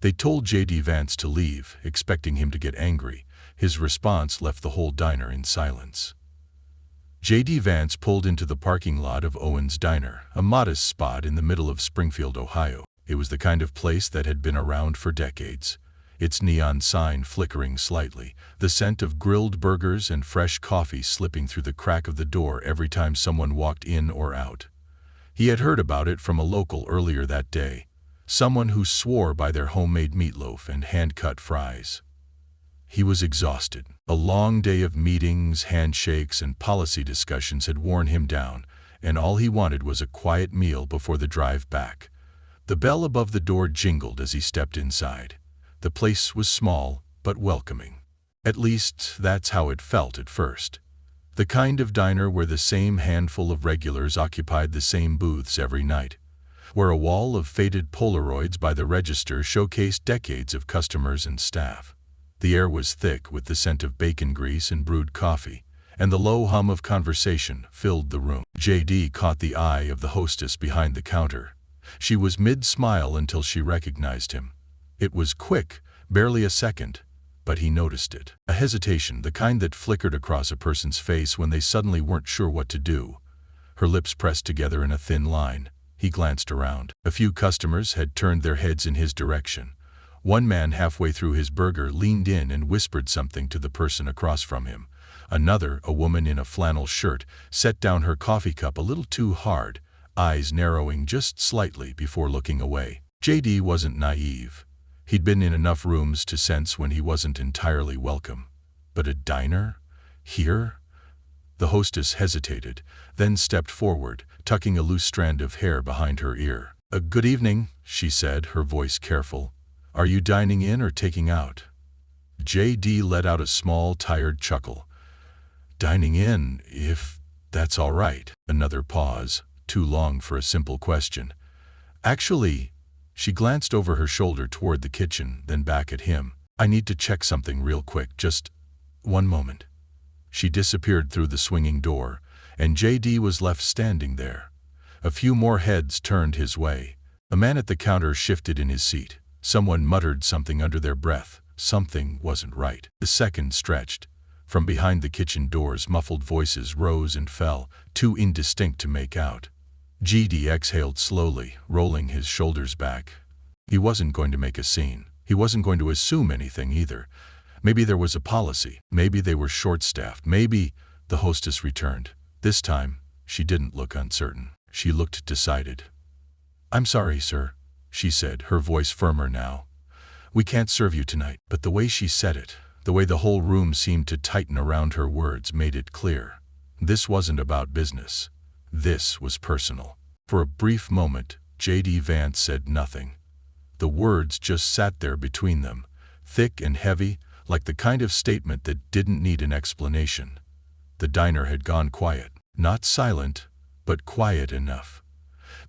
They told JD Vance to leave, expecting him to get angry. His response left the whole diner in silence. JD Vance pulled into the parking lot of Owen's Diner, a modest spot in the middle of Springfield, Ohio. It was the kind of place that had been around for decades, its neon sign flickering slightly, the scent of grilled burgers and fresh coffee slipping through the crack of the door every time someone walked in or out. He had heard about it from a local earlier that day, someone who swore by their homemade meatloaf and hand-cut fries. He was exhausted. A long day of meetings, handshakes, and policy discussions had worn him down, and all he wanted was a quiet meal before the drive back. The bell above the door jingled as he stepped inside. The place was small, but welcoming. At least, that's how it felt at first. The kind of diner where the same handful of regulars occupied the same booths every night, where a wall of faded Polaroids by the register showcased decades of customers and staff. The air was thick with the scent of bacon grease and brewed coffee, and the low hum of conversation filled the room. JD caught the eye of the hostess behind the counter. She was mid-smile until she recognized him. It was quick, barely a second, but he noticed it. A hesitation, the kind that flickered across a person's face when they suddenly weren't sure what to do. Her lips pressed together in a thin line. He glanced around. A few customers had turned their heads in his direction. One man halfway through his burger leaned in and whispered something to the person across from him. Another, a woman in a flannel shirt, set down her coffee cup a little too hard, eyes narrowing just slightly before looking away. JD wasn't naive. He'd been in enough rooms to sense when he wasn't entirely welcome. But a diner? Here? The hostess hesitated, then stepped forward, tucking a loose strand of hair behind her ear. "Good evening," she said, her voice careful. "Are you dining in or taking out?" JD let out a small, tired chuckle. "Dining in, if that's all right." Another pause, too long for a simple question. "Actually," she glanced over her shoulder toward the kitchen, then back at him. "I need to check something real quick, just one moment." She disappeared through the swinging door, and JD was left standing there. A few more heads turned his way. A man at the counter shifted in his seat. Someone muttered something under their breath. Something wasn't right. The seconds stretched. From behind the kitchen doors, muffled voices rose and fell, too indistinct to make out. JD exhaled slowly, rolling his shoulders back. He wasn't going to make a scene. He wasn't going to assume anything either. Maybe there was a policy. Maybe they were short-staffed. Maybe... The hostess returned. This time, she didn't look uncertain. She looked decided. "I'm sorry, sir," she said, her voice firmer now. "We can't serve you tonight." But the way she said it, the way the whole room seemed to tighten around her words, made it clear. This wasn't about business. This was personal. For a brief moment, JD Vance said nothing. The words just sat there between them, thick and heavy, like the kind of statement that didn't need an explanation. The diner had gone quiet. Not silent, but quiet enough.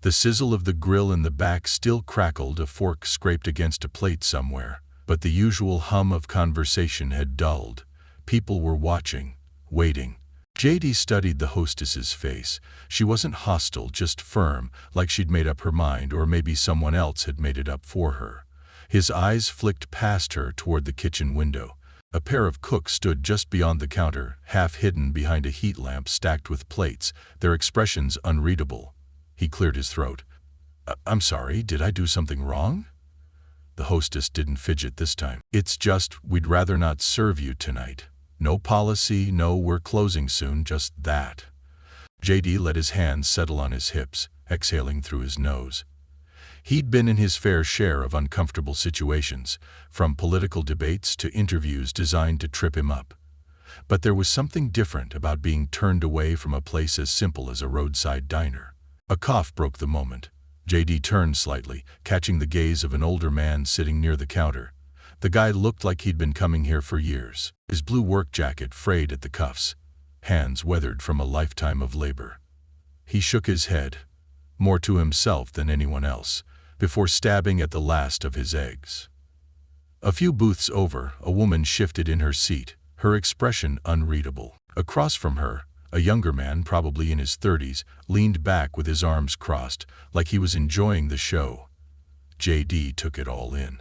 The sizzle of the grill in the back still crackled, a fork scraped against a plate somewhere, but the usual hum of conversation had dulled. People were watching, waiting. JD studied the hostess's face. She wasn't hostile, just firm, like she'd made up her mind, or maybe someone else had made it up for her. His eyes flicked past her toward the kitchen window. A pair of cooks stood just beyond the counter, half hidden behind a heat lamp stacked with plates, their expressions unreadable. He cleared his throat. "I'm sorry, did I do something wrong?" The hostess didn't fidget this time. "It's just, we'd rather not serve you tonight. No policy, no we're closing soon, just that." JD let his hands settle on his hips, exhaling through his nose. He'd been in his fair share of uncomfortable situations, from political debates to interviews designed to trip him up. But there was something different about being turned away from a place as simple as a roadside diner. A cough broke the moment. JD turned slightly, catching the gaze of an older man sitting near the counter. The guy looked like he'd been coming here for years. His blue work jacket frayed at the cuffs, hands weathered from a lifetime of labor. He shook his head, more to himself than anyone else, before stabbing at the last of his eggs. A few booths over, a woman shifted in her seat, her expression unreadable. Across from her, a younger man, probably in his 30s, leaned back with his arms crossed, like he was enjoying the show. JD took it all in.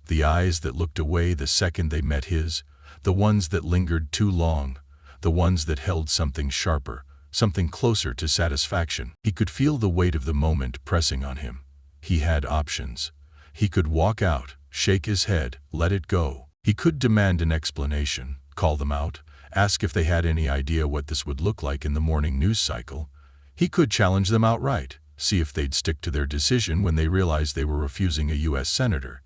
The eyes that looked away the second they met his, the ones that lingered too long, the ones that held something sharper, something closer to satisfaction. He could feel the weight of the moment pressing on him. He had options. He could walk out, shake his head, let it go. He could demand an explanation, call them out, ask if they had any idea what this would look like in the morning news cycle. He could challenge them outright, see if they'd stick to their decision when they realized they were refusing a U.S. senator.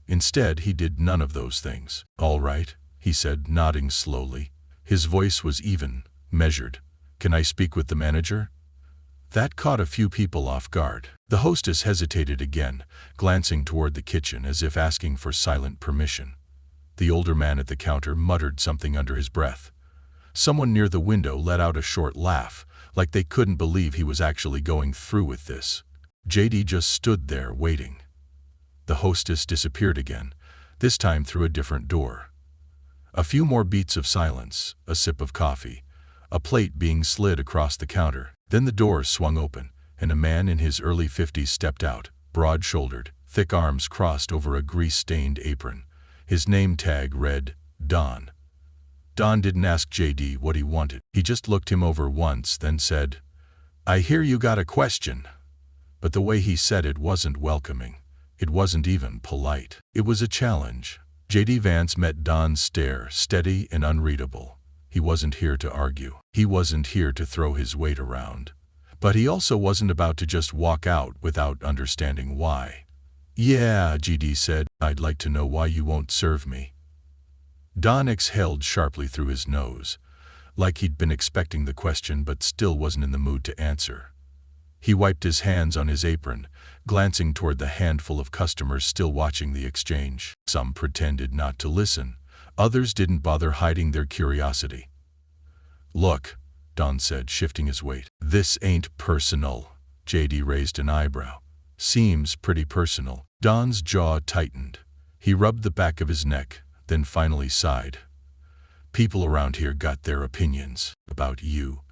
Instead, he did none of those things. "All right," he said, nodding slowly. His voice was even, measured. "Can I speak with the manager?" That caught a few people off guard. The hostess hesitated again, glancing toward the kitchen as if asking for silent permission. The older man at the counter muttered something under his breath. Someone near the window let out a short laugh, like they couldn't believe he was actually going through with this. JD just stood there waiting. The hostess disappeared again, this time through a different door. A few more beats of silence, a sip of coffee, a plate being slid across the counter. Then the door swung open, and a man in his early 50s stepped out, broad-shouldered, thick arms crossed over a grease-stained apron. His name tag read, Don. Don didn't ask JD what he wanted. He just looked him over once, then said, "I hear you got a question." But the way he said it wasn't welcoming. It wasn't even polite. It was a challenge. JD Vance met Don's stare, steady and unreadable. He wasn't here to argue. He wasn't here to throw his weight around. But he also wasn't about to just walk out without understanding why. "Yeah," JD said, "I'd like to know why you won't serve me." Don exhaled sharply through his nose, like he'd been expecting the question but still wasn't in the mood to answer. He wiped his hands on his apron, glancing toward the handful of customers still watching the exchange. Some pretended not to listen. Others didn't bother hiding their curiosity. "Look," Don said, shifting his weight. "This ain't personal." JD raised an eyebrow. "Seems pretty personal." Don's jaw tightened. He rubbed the back of his neck, then finally sighed. "People around here got their opinions. About you.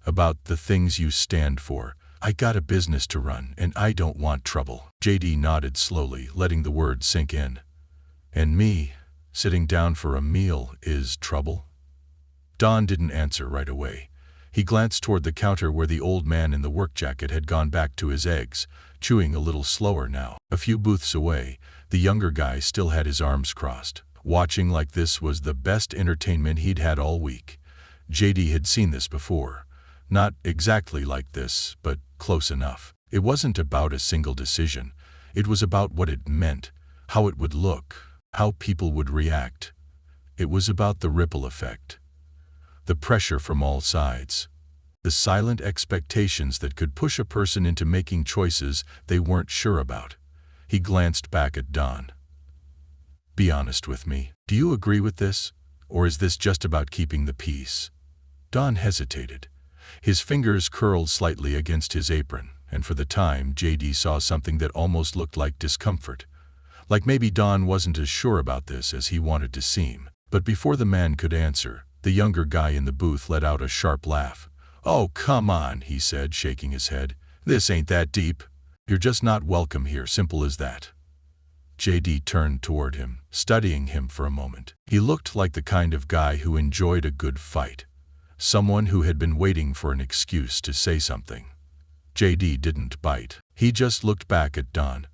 About the things you stand for. I got a business to run, and I don't want trouble." JD nodded slowly, letting the words sink in. "And me, sitting down for a meal, is trouble?" Don didn't answer right away. He glanced toward the counter where the old man in the work jacket had gone back to his eggs, chewing a little slower now. A few booths away, the younger guy still had his arms crossed, watching like this was the best entertainment he'd had all week. JD had seen this before. Not exactly like this, but close enough. It wasn't about a single decision. It was about what it meant, how it would look, how people would react. It was about the ripple effect. The pressure from all sides. The silent expectations that could push a person into making choices they weren't sure about. He glanced back at Don. "Be honest with me. Do you agree with this? Or is this just about keeping the peace?" Don hesitated. His fingers curled slightly against his apron, and for the time JD saw something that almost looked like discomfort. Like maybe Don wasn't as sure about this as he wanted to seem. But before the man could answer, the younger guy in the booth let out a sharp laugh. "Oh, come on," he said, shaking his head. "This ain't that deep. You're just not welcome here, simple as that." JD turned toward him, studying him for a moment. He looked like the kind of guy who enjoyed a good fight. Someone who had been waiting for an excuse to say something. JD didn't bite. He just looked back at Don.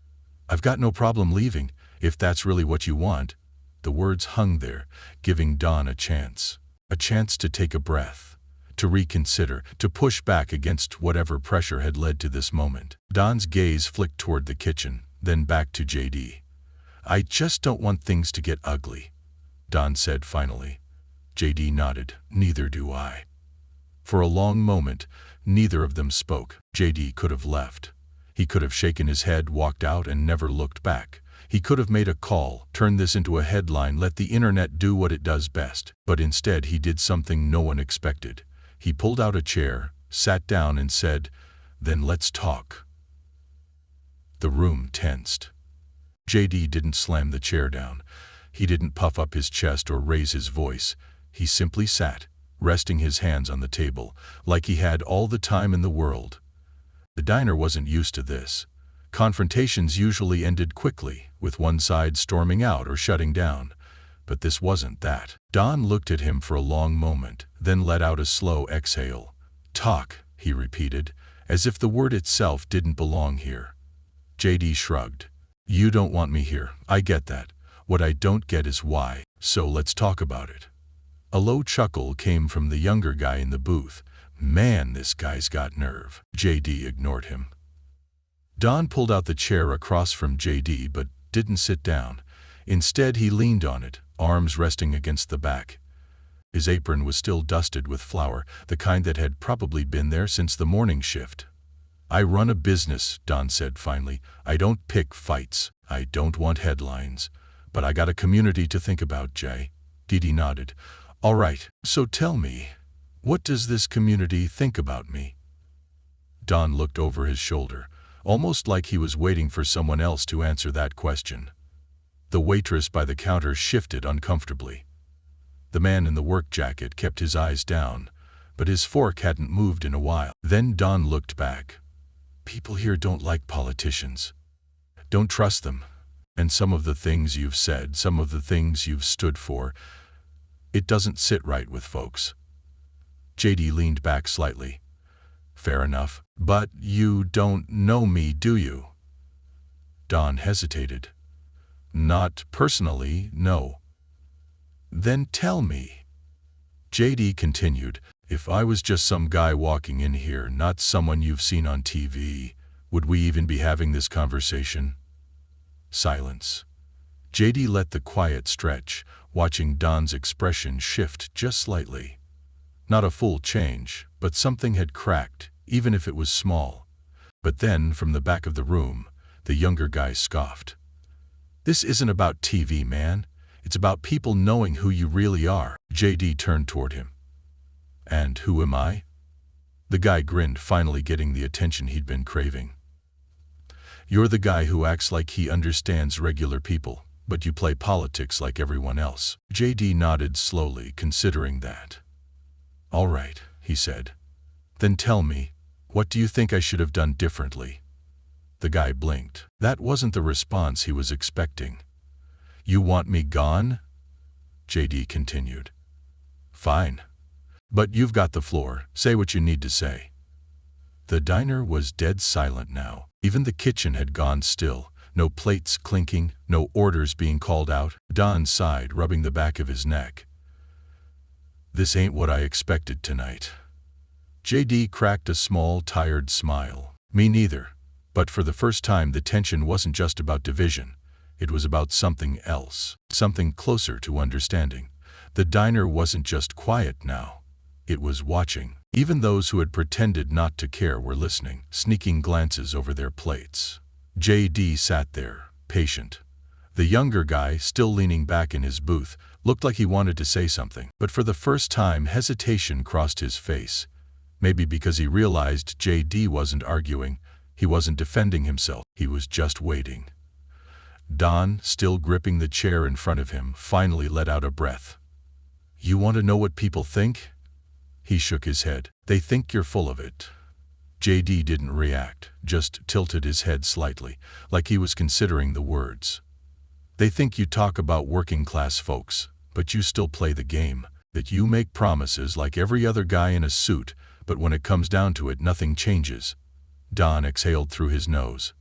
"I've got no problem leaving, if that's really what you want." The words hung there, giving Don a chance to take a breath, to reconsider, to push back against whatever pressure had led to this moment. Don's gaze flicked toward the kitchen, then back to JD. "I just don't want things to get ugly," Don said finally. JD nodded. "Neither do I." For a long moment, neither of them spoke. JD could have left. He could have shaken his head, walked out, and never looked back. He could have made a call, turned this into a headline, let the internet do what it does best. But instead he did something no one expected. He pulled out a chair, sat down, and said, "Then let's talk." The room tensed. JD didn't slam the chair down. He didn't puff up his chest or raise his voice. He simply sat, resting his hands on the table, like he had all the time in the world. The diner wasn't used to this. Confrontations usually ended quickly, with one side storming out or shutting down. But this wasn't that. Don looked at him for a long moment, then let out a slow exhale. "Talk," he repeated, as if the word itself didn't belong here. JD shrugged. "You don't want me here, I get that. What I don't get is why, so let's talk about it." A low chuckle came from the younger guy in the booth. "Man, this guy's got nerve." JD ignored him. Don pulled out the chair across from JD but didn't sit down. Instead, he leaned on it, arms resting against the back. His apron was still dusted with flour, the kind that had probably been there since the morning shift. "I run a business," Don said finally. "I don't pick fights. I don't want headlines. But I got a community to think about, Jay." JD nodded. "All right, so tell me, what does this community think about me?" Don looked over his shoulder, almost like he was waiting for someone else to answer that question. The waitress by the counter shifted uncomfortably. The man in the work jacket kept his eyes down, but his fork hadn't moved in a while. Then Don looked back. "People here don't like politicians. Don't trust them. And some of the things you've said, some of the things you've stood for, it doesn't sit right with folks." JD leaned back slightly. "Fair enough. But you don't know me, do you?" Don hesitated. "Not personally, no." "Then tell me." JD continued. "If I was just some guy walking in here, not someone you've seen on TV, would we even be having this conversation?" Silence. JD let the quiet stretch, watching Don's expression shift just slightly. Not a full change, but something had cracked, even if it was small. But then, from the back of the room, the younger guy scoffed. "This isn't about TV, man. It's about people knowing who you really are." JD turned toward him. "And who am I?" The guy grinned, finally getting the attention he'd been craving. "You're the guy who acts like he understands regular people, but you play politics like everyone else." JD nodded slowly, considering that. "All right," he said. "Then tell me, what do you think I should have done differently?" The guy blinked. That wasn't the response he was expecting. "You want me gone?" JD continued. "Fine. But you've got the floor. Say what you need to say." The diner was dead silent now. Even the kitchen had gone still. No plates clinking, no orders being called out. Don sighed, rubbing the back of his neck. "This ain't what I expected tonight." JD cracked a small, tired smile. "Me neither. But for the first time, the tension wasn't just about division. It was about something else, something closer to understanding. The diner wasn't just quiet now. It was watching. Even those who had pretended not to care were listening, sneaking glances over their plates. JD sat there, patient. The younger guy, still leaning back in his booth, looked like he wanted to say something, but for the first time hesitation crossed his face. Maybe because he realized JD wasn't arguing, he wasn't defending himself, he was just waiting. Don, still gripping the chair in front of him, finally let out a breath. "You want to know what people think?" He shook his head. "They think you're full of it." JD didn't react, just tilted his head slightly, like he was considering the words. "They think you talk about working-class folks, but you still play the game, that you make promises like every other guy in a suit, but when it comes down to it, nothing changes." Don exhaled through his nose.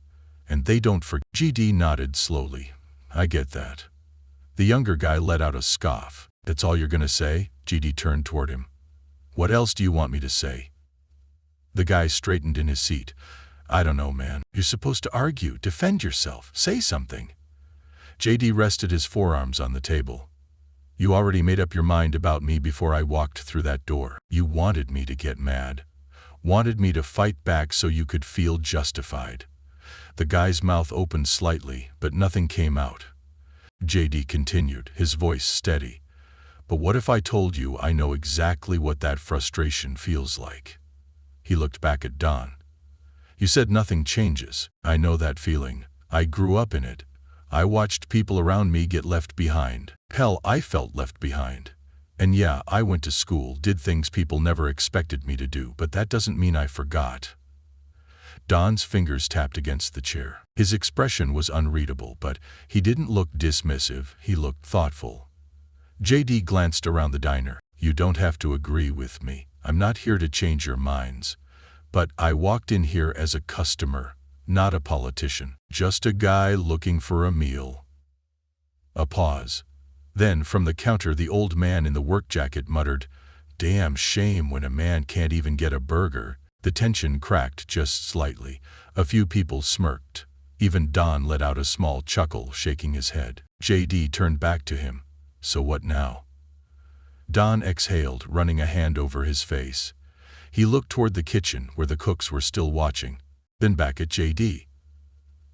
"And they don't forget." JD nodded slowly. "I get that." The younger guy let out a scoff. "That's all you're gonna say?" JD turned toward him. "What else do you want me to say?" The guy straightened in his seat. "I don't know, man. You're supposed to argue, defend yourself, say something." JD rested his forearms on the table. "You already made up your mind about me before I walked through that door. You wanted me to get mad. Wanted me to fight back so you could feel justified." The guy's mouth opened slightly, but nothing came out. JD continued, his voice steady. "But what if I told you I know exactly what that frustration feels like?" He looked back at Don. "You said nothing changes. I know that feeling. I grew up in it. I watched people around me get left behind. Hell, I felt left behind. And yeah, I went to school, did things people never expected me to do, but that doesn't mean I forgot." Don's fingers tapped against the chair. His expression was unreadable, but he didn't look dismissive, he looked thoughtful. JD glanced around the diner. You don't have to agree with me. I'm not here to change your minds. But I walked in here as a customer, not a politician. Just a guy looking for a meal. A pause. Then from the counter the old man in the work jacket muttered, "Damn shame when a man can't even get a burger." The tension cracked just slightly. A few people smirked. Even Don let out a small chuckle, shaking his head. JD turned back to him. So what now? Don exhaled, running a hand over his face. He looked toward the kitchen where the cooks were still watching, then back at JD.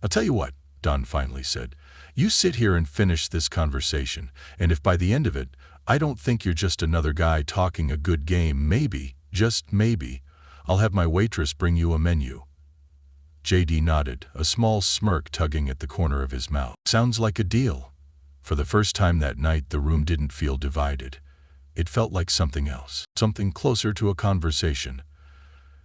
"I'll tell you what," Don finally said. "You sit here and finish this conversation, and if by the end of it, I don't think you're just another guy talking a good game, maybe, just maybe, I'll have my waitress bring you a menu." JD nodded, a small smirk tugging at the corner of his mouth. "Sounds like a deal." For the first time that night, the room didn't feel divided. It felt like something else, something closer to a conversation.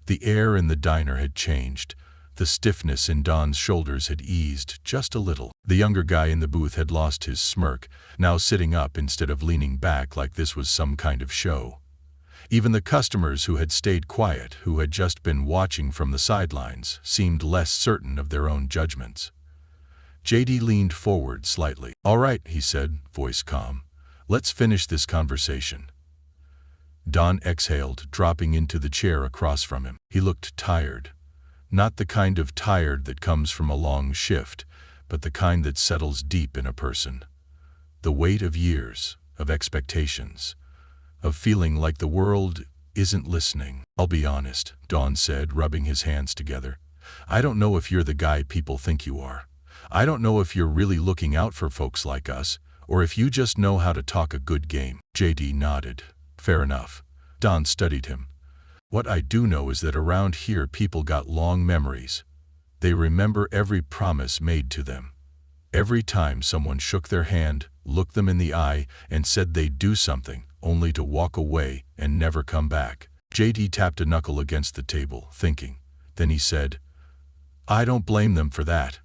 The air in the diner had changed. The stiffness in Don's shoulders had eased just a little. The younger guy in the booth had lost his smirk, now sitting up instead of leaning back like this was some kind of show. Even the customers who had stayed quiet, who had just been watching from the sidelines, seemed less certain of their own judgments. JD leaned forward slightly. "All right," he said, voice calm. "Let's finish this conversation." Don exhaled, dropping into the chair across from him. He looked tired. Not the kind of tired that comes from a long shift, but the kind that settles deep in a person. The weight of years, of expectations, of feeling like the world isn't listening. "I'll be honest," Don said, rubbing his hands together. "I don't know if you're the guy people think you are. I don't know if you're really looking out for folks like us, or if you just know how to talk a good game." JD nodded. "Fair enough." Don studied him. "What I do know is that around here people got long memories. They remember every promise made to them. Every time someone shook their hand, looked them in the eye, and said they'd do something, only to walk away and never come back." JD tapped a knuckle against the table, thinking. Then he said, "I don't blame them for that."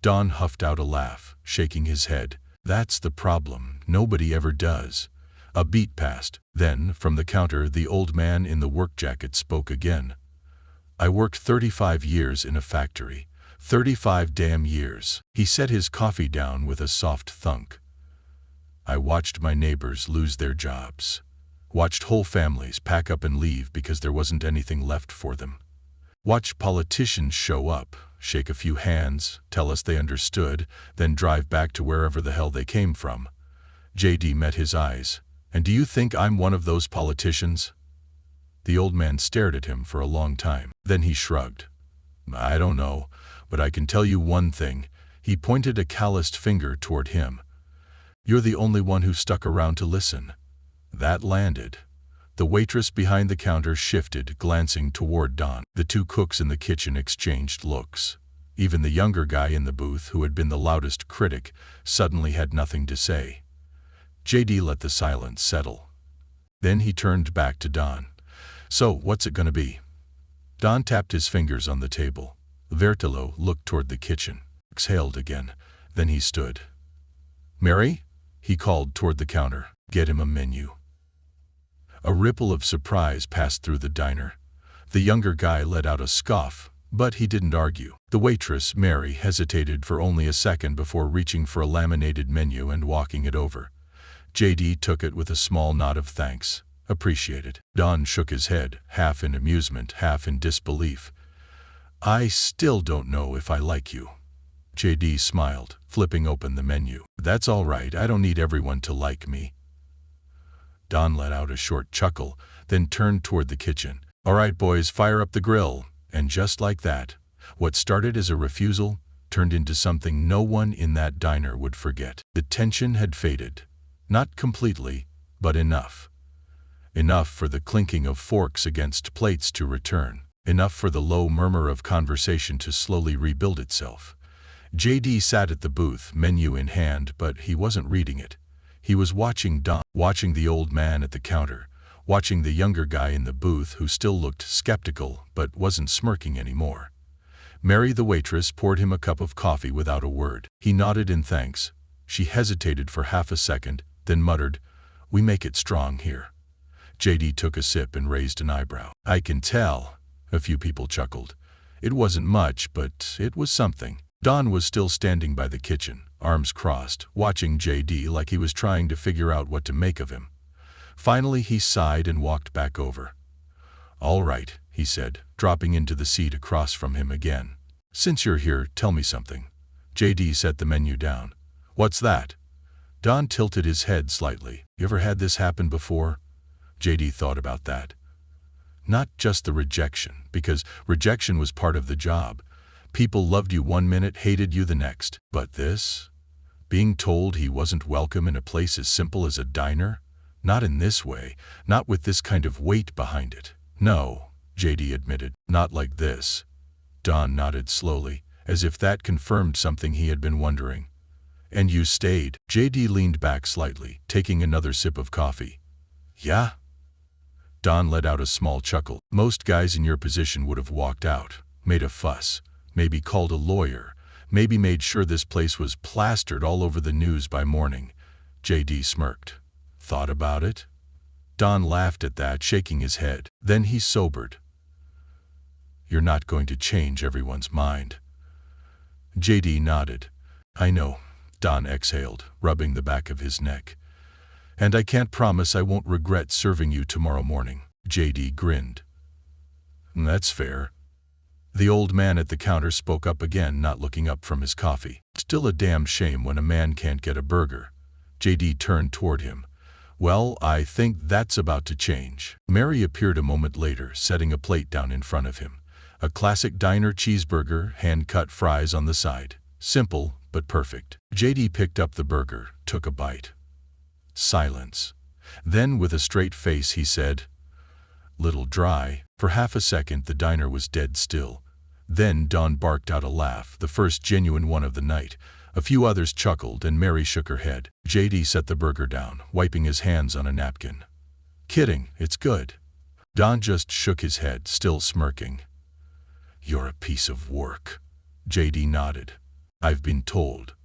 Don huffed out a laugh, shaking his head. "That's the problem. Nobody ever does." A beat passed. Then, from the counter, the old man in the work jacket spoke again. "I worked 35 years in a factory. 35 damn years." He set his coffee down with a soft thunk. "I watched my neighbors lose their jobs. Watched whole families pack up and leave because there wasn't anything left for them. Watched politicians show up, shake a few hands, tell us they understood, then drive back to wherever the hell they came from." JD met his eyes. "And do you think I'm one of those politicians?" The old man stared at him for a long time. Then he shrugged. "I don't know, but I can tell you one thing." He pointed a calloused finger toward him. "You're the only one who stuck around to listen." That landed. The waitress behind the counter shifted, glancing toward Don. The two cooks in the kitchen exchanged looks. Even the younger guy in the booth, who had been the loudest critic, suddenly had nothing to say. JD let the silence settle. Then he turned back to Don. "So, what's it gonna be?" Don tapped his fingers on the table. Vertilo looked toward the kitchen, exhaled again. Then he stood. "Mary?" he called toward the counter. "Get him a menu." A ripple of surprise passed through the diner. The younger guy let out a scoff, but he didn't argue. The waitress, Mary, hesitated for only a second before reaching for a laminated menu and walking it over. JD took it with a small nod of thanks. "Appreciated." Don shook his head, half in amusement, half in disbelief. "I still don't know if I like you." JD smiled, flipping open the menu. "That's all right, I don't need everyone to like me." Don let out a short chuckle, then turned toward the kitchen. "All right, boys, fire up the grill." And just like that, what started as a refusal turned into something no one in that diner would forget. The tension had faded. Not completely, but enough. Enough for the clinking of forks against plates to return. Enough for the low murmur of conversation to slowly rebuild itself. JD sat at the booth, menu in hand, but he wasn't reading it. He was watching Don, watching the old man at the counter, watching the younger guy in the booth who still looked skeptical but wasn't smirking anymore. Mary, the waitress, poured him a cup of coffee without a word. He nodded in thanks. She hesitated for half a second, then muttered, "We make it strong here." JD took a sip and raised an eyebrow. "I can tell." A few people chuckled. It wasn't much, but it was something. Don was still standing by the kitchen, arms crossed, watching JD like he was trying to figure out what to make of him. Finally, he sighed and walked back over. "All right," he said, dropping into the seat across from him again. "Since you're here, tell me something." JD set the menu down. "What's that?" Don tilted his head slightly. "You ever had this happen before?" JD thought about that. Not just the rejection, because rejection was part of the job. People loved you one minute, hated you the next. But this? Being told he wasn't welcome in a place as simple as a diner? Not in this way, not with this kind of weight behind it. "No," JD admitted, "not like this." Don nodded slowly, as if that confirmed something he had been wondering. "And you stayed?" JD leaned back slightly, taking another sip of coffee. "Yeah?" Don let out a small chuckle. "Most guys in your position would have walked out, made a fuss, maybe called a lawyer, maybe made sure this place was plastered all over the news by morning." JD smirked. "Thought about it?" Don laughed at that, shaking his head. Then he sobered. "You're not going to change everyone's mind." JD nodded. "I know," Don exhaled, rubbing the back of his neck. "And I can't promise I won't regret serving you tomorrow morning." JD grinned. "That's fair." The old man at the counter spoke up again, not looking up from his coffee. "Still a damn shame when a man can't get a burger." JD turned toward him. "Well, I think that's about to change." Mary appeared a moment later, setting a plate down in front of him. A classic diner cheeseburger, hand-cut fries on the side. Simple, but perfect. JD picked up the burger, took a bite. Silence. Then, with a straight face, he said, "Little dry." For half a second, the diner was dead still. Then Don barked out a laugh, the first genuine one of the night. A few others chuckled, and Mary shook her head. JD set the burger down, wiping his hands on a napkin. "Kidding, it's good." Don just shook his head, still smirking. "You're a piece of work." JD nodded. "I've been told."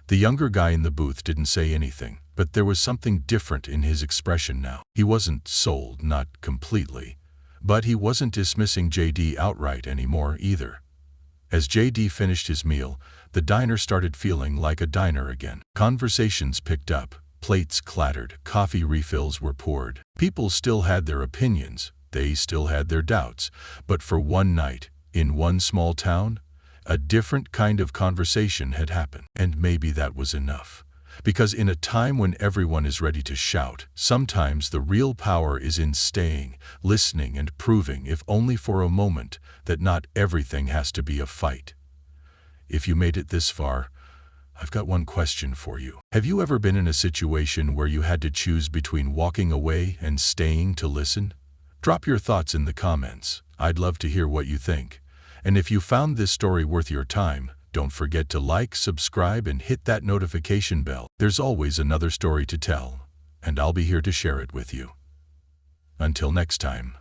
The younger guy in the booth didn't say anything, but there was something different in his expression now. He wasn't sold, not completely. But he wasn't dismissing JD outright anymore either. As JD finished his meal, the diner started feeling like a diner again. Conversations picked up, plates clattered, coffee refills were poured. People still had their opinions, they still had their doubts, but for one night, in one small town, a different kind of conversation had happened. And maybe that was enough. Because in a time when everyone is ready to shout, sometimes the real power is in staying, listening, and proving, if only for a moment, that not everything has to be a fight. If you made it this far, I've got one question for you. Have you ever been in a situation where you had to choose between walking away and staying to listen? Drop your thoughts in the comments. I'd love to hear what you think. And if you found this story worth your time, don't forget to like, subscribe, and hit that notification bell. There's always another story to tell, and I'll be here to share it with you. Until next time.